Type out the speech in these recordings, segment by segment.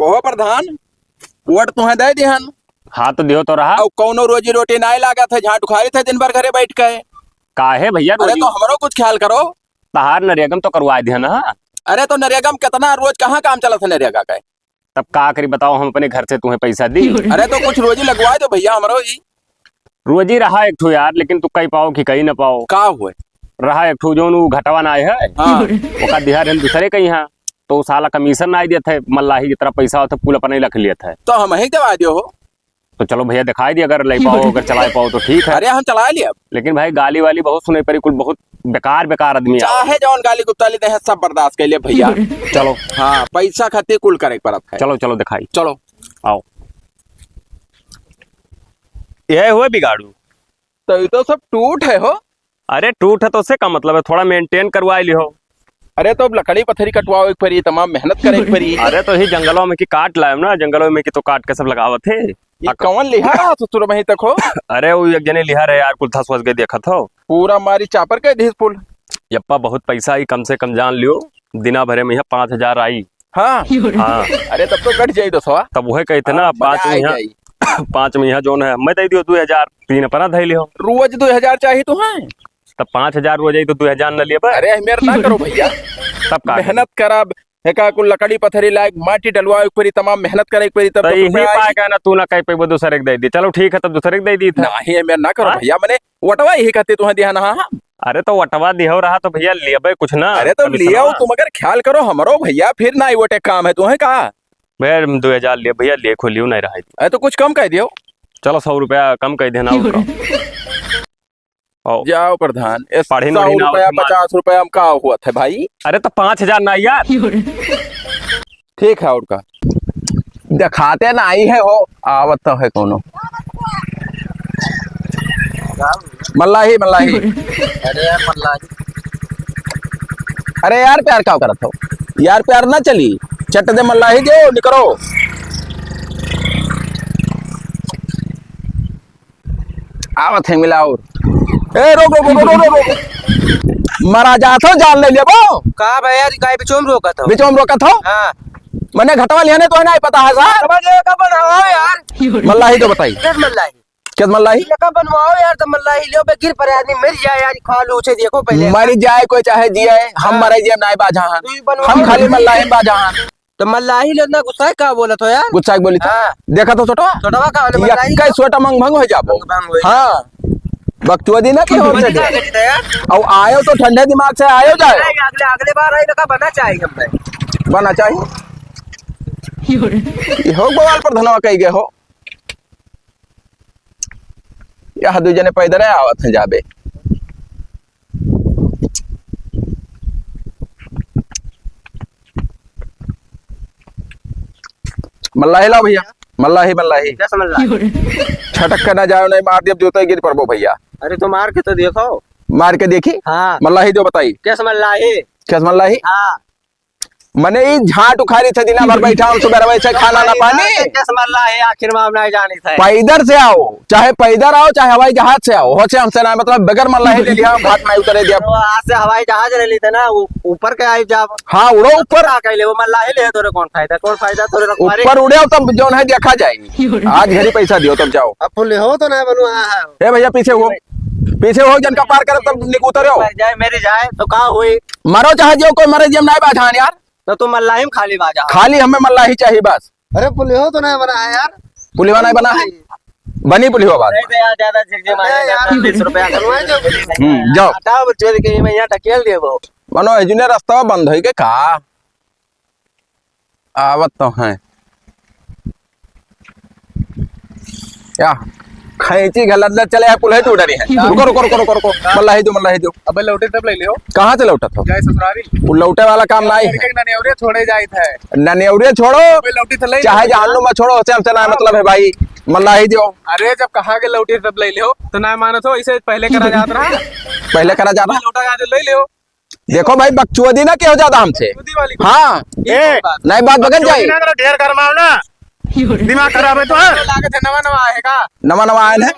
Coho प्रधान vote तुम्हें दे दिहन। हाँ तो दियो तो रहा। और कौनो रोजी रोटी ना लागा थे, झाट उखाड़ी थे दिन भर घरे बैठ के। काहे भैया अरे तो हमरो कुछ ख्याल करो। तहार नरेगम तो करवा दिया ना। अरे तो नरेगा में कितना रोज कहाँ काम चला था नरेगा का। तब का करी बताओ, हम अपने घर से तुम्हें पैसा दी। अरे तो कुछ रोजी लगवा दो भैया हमरो ही। रोजी रहा एक ठो यार, लेकिन तू कही पाओ कि कही ना पाओ। का हुए रहा एक ठो जो घटवा ना है हाँ। ओका दिहार हम दूसरे कहीं यहाँ तो साला कमीशन ना दिया थे, मल्लाही जितना पैसा होता पूल अपने रख लिया था। तो हम ही दवा दियो हो। तो चलो भैया दिखाई दिया, अगर ले पाओ अगर चला पाओ तो ठीक है। अरे हम चला लिया। लेकिन भाई गाली वाली बहुत सुने पड़ी, कुल बहुत बेकार बेकार आदमी है। चाहे जौन गाली गुप्ताली दे सब बर्दाश्त कर लिए भैया। चलो हाँ पैसा खातिर कुल करे पड़त है। चलो चलो दिखाई चलो आओ। यह हुए बिगाड़ू तो ये तो सब टूट है हो। अरे टूट है तो उससे का मतलब है, थोड़ा मेंटेन करवा लियो। अरे तो लकड़ी पत्थरी कटवाओ एक परी, तमाम मेहनत करे एक परी। अरे तो ही जंगलों में की काट लाए ना, जंगलों में की तो काट के सब लगावत थे। ये कौन लिहा रहा ससुर वहीं तक हो। अरे वो एक जने लिहा रहे यार, कुल था सोच के देखा था पूरा मारी चापर के धीस पुल। यप्पा बहुत पैसा आई, कम से कम जान लियो दिना भरे में यहाँ 5,000 आई। हाँ हाँ अरे तब तो कट जाये दोस्तवा। तब वही कहते ना 5 में यहाँ 5 में यहाँ जोन है मैं दे दियो 2,000 तीन अपना धै लियो। रोज 2,000 चाहिए तो है। तब 5,000 रोज आई तो 2,000 न लिए। अरे मेरे ना करो भैया। तब का मेहनत करब एका कुल लकड़ी पत्थरी लायक माटी डलवा एक परी, तमाम मेहनत करे एक परी तब तो यही पाए का ना तू ना कहीं पे वो दूसरे के दे दी। चलो ठीक है तब दूसरे के दे दी था। नहीं मेरे ना करो भैया, मैंने वटवा यही कहते तुम्हें दिया ना। अरे तो वटवा दिहो रहा तो भैया लिया कुछ ना। अरे तो लिया तुम अगर ख्याल करो हमरो भैया, फिर ना वो काम है तुम्हें कहा। भैया 2,000 लिए भैया, लिए खोलियो नहीं रहा। अरे तो कुछ कम कह दियो। चलो 100 रुपया कम कर देना। जाओ प्रधान, 100 रुपया 50 रुपया हम का हुआ था भाई। अरे तो 5,000 ना यार। ठीक है और का दिखाते ना आई है हो आवत तो है कोनो मल्लाही मल्लाही। अरे यार मल्लाही, अरे यार प्यार क्या करत हो यार, प्यार ना चली चट दे मल्लाही दो निकरो। आवत है मिला और ए रोक रोक रोक रोक रोक मरा जात हो जान ले लेबो का भैया गाय बिचोम रोका था। बिचोम रोकत हो। हाँ मैंने घटवा लिया ने तो नहीं पता है साहब। समझ का बनवाओ यार। मल्लाही तो बताई किस मल्लाही किस मल्लाही का बनवाओ यार। तो मल्लाही लो बे गिर पर आदमी मर जाए यार, खा लो उसे देखो पहले। मरी जाए कोई चाहे जिए, हम मरे जिए नहीं बाजहान, हम खाली मल्लाही बाजहान। तो मल्लाही लो ना गुस्सा का बोला तो यार। गुस्सा बोली था हाँ। देखा तो छोटवा छोटवा का वाले मल्लाही कई सोटा मंग भंग हो जाबो। हाँ बकचोदी ना के हो से और आयो तो ठंडे दिमाग से आयो जाए। अगले अगले बार आई लगा बना चाहिए हमें, बना चाहिए। ये हो बवाल पर धनवा कही गए हो या दू जने पैदल आवत है जाबे। मल्लाही लाओ भैया, मल्लाही मल्लाही कैसे मल्लाही छटक कर ना जाओ नहीं मार दिया जूता गिर पड़बो भैया। अरे तुम मार के तो देखो। मार के देखी। हाँ मल्लाही जो बताई कैसे मल्लाही। कैसे मल्लाही। हाँ मने ये झाट उखाड़ी थे दिना भर बैठा हम सुबह वैसे खाना ना पानी। कैसे मल्लाही आखिर में हम नहीं जानी थे। पैदल से आओ चाहे पैदल आओ चाहे हवाई जहाज से आओ, हो से हमसे ना मतलब बगैर मल्लाही ले लिया घाट में उतरे दिया। तो आज से हवाई जहाज ले लेते ना ऊपर के आई जाब। हाँ उड़ो ऊपर ले वो मल्लाही ले तोरे कौन फायदा तोरे ऊपर उड़े हो तब जो है देखा जाएगी। आज घरी पैसा दियो तब जाओ। अब फुल हो तो नहीं बनवा है। भैया पीछे हो जन का पार करे तब उतरे हो। जाए मेरी जाए तो कहा हुई मरो चाहे जो कोई मरे जियम नहीं बाझान यार। तो तुम मल्लाही में खाली बाजा। खाली हमें मल्लाही चाहिए बस। अरे पुलिहो तो नहीं बना है यार। पुलिवा नहीं बना है, बनी पुलिवा बात। ज्यादा यार 20 रुपया जाओ हटाओ बच्चे के मैं यहाँ टकेल दे वो मनो एजुने रास्ता बंद हो के का आवत तो है या खैची गलत चले है पुल है तो डरी है। रुको रुको रुको रुको रुको मल्लाही दो। अबे लौटे तब ले लियो। कहाँ से लौटा था। जाए ससुरारी वो लौटे वाला काम नहीं है। ननेवरे छोड़े जाए थे। ननेवरे छोड़ो लौटी तो ले चाहे जहानो में छोड़ो हमसे ना मतलब है भाई। मल्लाही दो। अरे जब कहा के लौटी तब ले लियो तो ना मानो तो इसे पहले करा जाता रहा। पहले करा जाता लौटा जाते ले लियो। देखो भाई बकचोदी ना क्यों ज्यादा हमसे। हाँ नहीं बात बगल जाए ढेर करमाओ ना दिमाग खराब है तो लागत है। नवा नवा आएगा नवा नवा आयल है।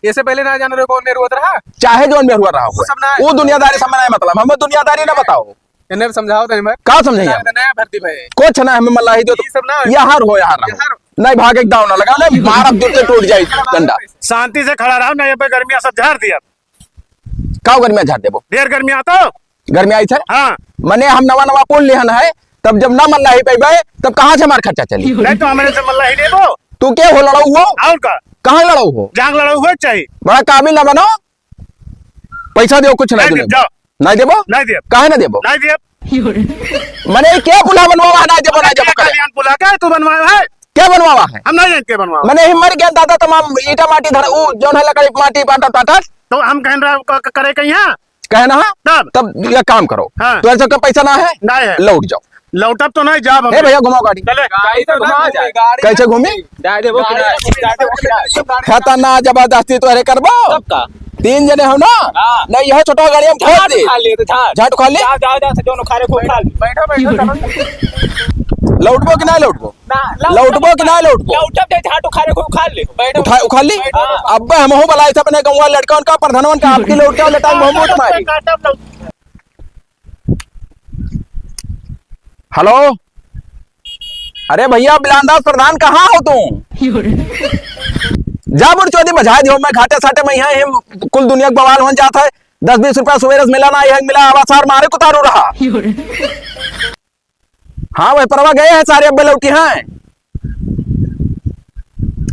इससे पहले ना जाने कौन मेरे रहा चाहे जो मेरे हुआ रहा वो दुनियादारी समझ नहीं मतलब हमें दुनियादारी ना बताओ। इन्हें समझाओ तो मैं का समझे नया भर्ती भाई कुछ ना हमें मल्लाही दो ये सब ना यार हो यार नहीं भागे दाव ना लगा नहीं मारा दूर से टूट जाए डंडा शांति से खड़ा रहो ना, ये पे गर्मियां सब झाड़ दिया। का गर्मिया झाड़ देबो ढेर गर्मियां तो गर्मिया आई थे हाँ मने हम नवा नवा पुल लिहन है तब जब ना मल्लाही पैबे तब कहाँ से हमार खर्चा चली नहीं तो हमारे से मल्ला ही देबो तू क्या हो लड़ाऊ हो और का कहाँ लड़ाऊ हो जांग लड़ा हुआ चाहिए। बड़ा काबिल ना बनो पैसा दो कुछ नहीं नहीं देबो जाओ। नहीं देबो नहीं दिया काहे ना देबो नहीं दिया मने क्या पुला बनवावा है ना देबो ना देबो करे कल्याण पुला का तू बनवाया है, क्या बनवावा है हम नहीं जानते के बनवाया। मने हिमर के दादा तमाम ईटा माटी धर ऊ जोन है लकड़ी माटी पाटा पाटा तो हम कह रहे करे कहीं यहाँ कहे ना तब तब ये काम करो हाँ। तो ऐसा का पैसा ना है नहीं है लौट जाओ लौटब तो नहीं जाब ए भैया घुमाओ गाड़ी चले कैसे घूमी खतरनाक जबरदस्ती तो अरे करबो तीन जने हो ना नहीं यह छोटा गाड़ी हम खोल दे झाट खा ले लौटबो कि ना लौटबो लौटबो कि ना लौटबो उखा ली अब हम हो बलाई था अपने गांव लड़का उनका प्रधानमंत्री का आपकी लौट के लटा मोहम्मद तुम्हारी हेलो अरे भैया बिलांदास प्रधान कहाँ हो तुम जा बुर चौधरी बजा दियो मैं घाटे साटे में यहाँ हम कुल दुनिया का बवाल हो जाता है 10-20 रुपया सवेरे मिला ना यह मिला आवासार मारे को तारू रहा हाँ वही परवा गए हैं सारे अब्बे लौटी हैं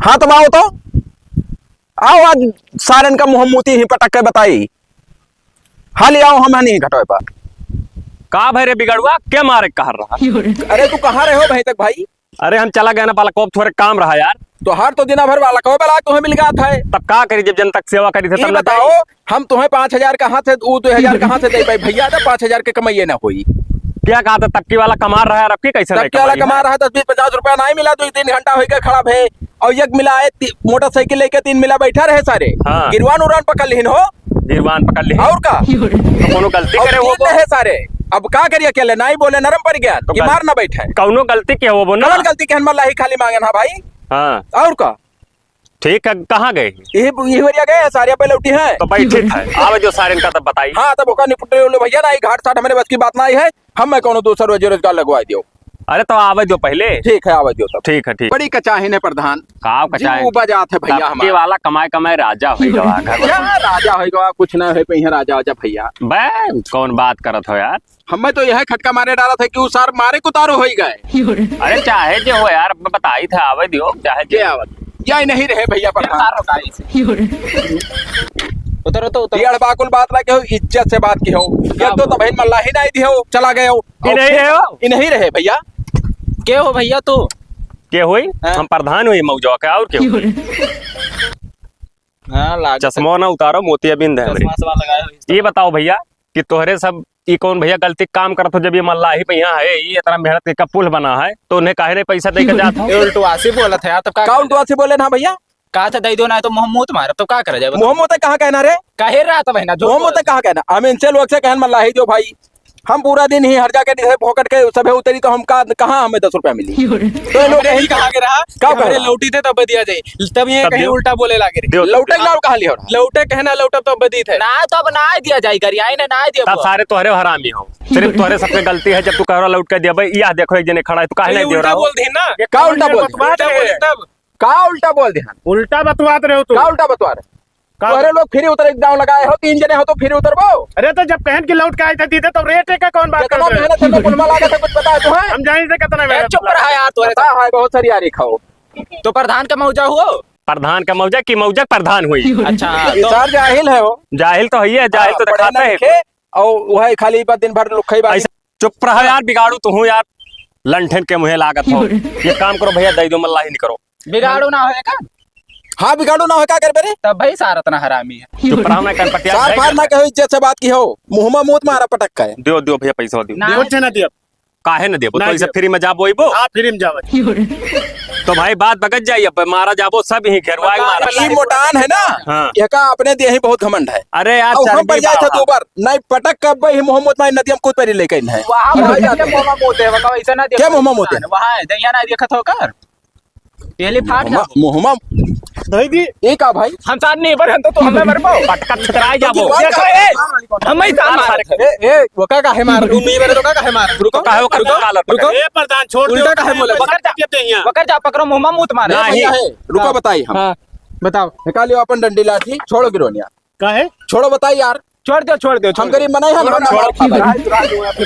हाँ तुम आओ तो आओ आज सारन का मुहम्मूती ही पटक के बताई हाल आओ हम नहीं घटोए पर का भाई रे बिगड़ुआ क्या मारे कह रहा। अरे तू कहाँ रहे हो भाई तक भाई अरे हम चला गए ना बालाकोप थोड़े काम रहा यार। तो हर तो दिना भर वाला कहो बला तुम्हें मिल गया था तब का करी जब जनता सेवा करी थे ये तब बताओ हम तुम्हें 5,000 कहाँ से 2,000 कहाँ से दे पाई भैया तो 5,000 के कमाइए ना हुई क्या कहा था तबकी वाला कमा रहा है अब की कैसे तब क्या कमा रहा है 10-20-50 रुपया नहीं मिला 2-3 घंटा होकर खड़ा भे और एक मिला है मोटरसाइकिल लेके 3 मिला बैठा रहे सारे हाँ। गिरवान उड़ान पकड़ लिहिन हो गिरवान पकड़ ली और का तो कोनो गलती और करे वो तीन है सारे अब का करिए अकेले नहीं बोले नरम पड़ गया तो कि मार ना बैठे कौनो गलती क्या वो बोला कौन गलती के हमारा ही खाली मांगे ना भाई हाँ और का ठीक है कहाँ गए यही वरिया गए सारे पे लौटी है तो भाई ठीक है आवे जो सारे इनका तब बताई हाँ तब ओका निपटे भैया ना घाट साठ हमारे बस की बात ना आई है हम मैं कौन दूसरा रोजगार लगवा दियो अरे तो आवे जो पहले ठीक है आवाज दो तब ठीक है ठीक बड़ी कचाहिन है प्रधान काव कचाए बजात है भैया तबके हमारा वाला कमाए कमाए राजा होगा घर क्या राजा होगा कुछ ना है पे राजा हो जा भैया बे कौन बात करत हो यार हमें तो यह खटका मारे डाला था कि उस सार मारे को तारो हो ही गए अरे चाहे जो हो यार बताई था आवे दियो चाहे के आवत या नहीं रहे भैया प्रधान उतरो तो उतर ये बाकुल बात ना के हो इज्जत से बात की हो एक दो तो बहन मल्ला ही नहीं दी हो चला गए हो ये नहीं रहे हो ये नहीं रहे भैया के हो भैया तू के हुई हम प्रधान हुई मौजवा के और के हाँ लाग चश्मा ना उतारो मोतिया बिंद है हमरी। चश्मा सवा लगाए हो। ये बताओ भैया कि तोहरे सब ये कौन भैया गलती काम करत हो जब ये मल्लाही पे यहाँ है ये इतना मेहनत के पुल बना है तो उन्हें काहे नहीं पैसा दे के जाता ये उल्टवासी बोला था यार तब का काउंट से बोले ना भैया कहा था दे दो ना तो मोहम्मद मार तो क्या करे जाए मोहम्मद कहाँ कहना रे काहे रहा था बहना जो मोहम्मद कहाँ कहना हम इनसे लोग से कहन मल्लाही जो भाई हम पूरा दिन ही हर जाके फोकट के सभे उतरी तो हम कहाँ हमें 10 रुपया मिली तो ये लोग यही कहा के रहा का हमारे लौटी थे तब दिया जाए तब ये तब कहीं दियो। उल्टा बोले लागे रे लौटे लाओ कहा लिया लौटे कहना लौटा तो बदी थे ना तब ना दिया जाए करी आई ना दिया तब सारे तोहरे हरामी हो सिर्फ तोहरे सब में गलती है जब तू कहरा लौट के दिया भाई यह देखो एक जने खड़ा है तू काहे नहीं दे रहा हो बोल दी ना का उल्टा बोल तब का उल्टा बोल ध्यान उल्टा बतवात रहे हो तू का उल्टा बतवा रहे अरे लोग फिर उतर दाव लगाए हो 3 जने हो तो फिर उतरबो अरे तो जब कहन की लौट के आए थे दीदे तो रेट का कौन बात कितना करते मेहनत है कुलमा लगा था कुछ पता है तुम्हें हम जाने से कितना मेहनत चुप रहा यार तो पता है बहुत सारी यारी खाओ तो प्रधान का मौजा हुआ प्रधान का मौजा की मौजा प्रधान हुई अच्छा ये सार जाहिल है वो जाहिल तो है जाहिल तो पढ़े दिखाते ना है लिखे और वह खाली बात दिन भर लुखई बात ऐसा चुप रहो यार बिगाड़ू तू हूँ यार लंठन के मुहे लागत हो ये काम करो भैया दई दो मल्लाही नहीं करो बिगाड़ो ना होएगा हाँ बिगाड़ो ना हो क्या कर बेरे तब भाई सारा इतना हरामी है चुप रहो ना कनपटिया सार फार ना कहो इज्जत से बात की हो मुंह में मुंह मारा पटक का है दियो दियो भैया पैसा दियो ना दियो ना दियो काहे न देबो ना तो ऐसे दियो। फ्री में जाबो इबो आप फिर में जाओ तो भाई बात बगत जाइए अब मारा जाबो सब ही घेरवा के मारा ये मोटान है ना हाँ। यह का अपने दिए ही बहुत घमंड है अरे यार और हम पर चर्बी जाए थे बाबा। 2 बार नहीं पटक कर भाई मोहम्मद माई नदियम कूद पर लेके इन है मोमा मोते है बताओ ऐसा ना क्या मोमा मोते है? वहां है दैया ना देखत हो कर पहले फाट जा मोहम्मद धोई दी ये का भाई हम साथ नहीं बर हम तो हमें बर पाओ पटका छतराई जाबो देखो ए हम ही साथ मार ए वो का है मार रूम नहीं मेरे तो का है मार रुको काहे ओकर कालर रुको ए प्रधान छोड़ दो उल्टा काहे बोले? पकड़ जा देते हैं पकड़ जा पकड़ो मुंह में मुंह मारे नहीं। भैया है रुको बताइए हम हाँ बताओ निकालियो अपन डंडी लाठी छोड़ो गिरोनिया काहे छोड़ो बताइए यार छोड़ दो हम गरीब बनाए हम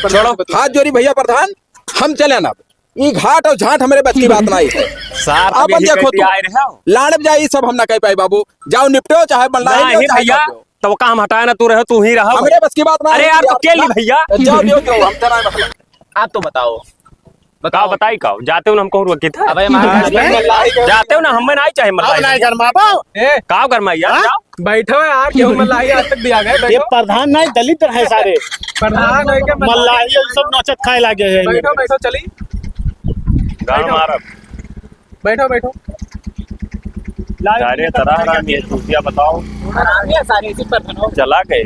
छोड़ो हाथ जोड़ी भैया प्रधान हम चले ना ई घाट और झाट हमारे बच की बात नहीं है सार आप यही देखो कहती तो आए रहे हो लाड़ब जाई सब हम ना कह पाए बाबू जाओ निपटो चाहे बल्ला नहीं भैया तो काम हटाया ना तू रहे तू ही रहा हमरे बस की बात ना अरे यार तो के ली भैया जाओ लियो जाओ हम चला मतलब आप तो बताओ बताओ बताई का जाते हो ना हमको रुक था अबे हमारे जाते हो ना हमें नहीं चाहे अब मलाई नहीं गरमा पाओ ए का कर मैया हाँ? बैठो यार क्यों मल्लाही आज तक दिया गया ये बैठो प्रधान नहीं दलित है सारे प्रधान है के मल्लाही ये सब नौचत खाए लागे है बैठो बैठो चली गाँव मारा बैठो बैठो सारे तरह बताओ सारे इसी पर चला गए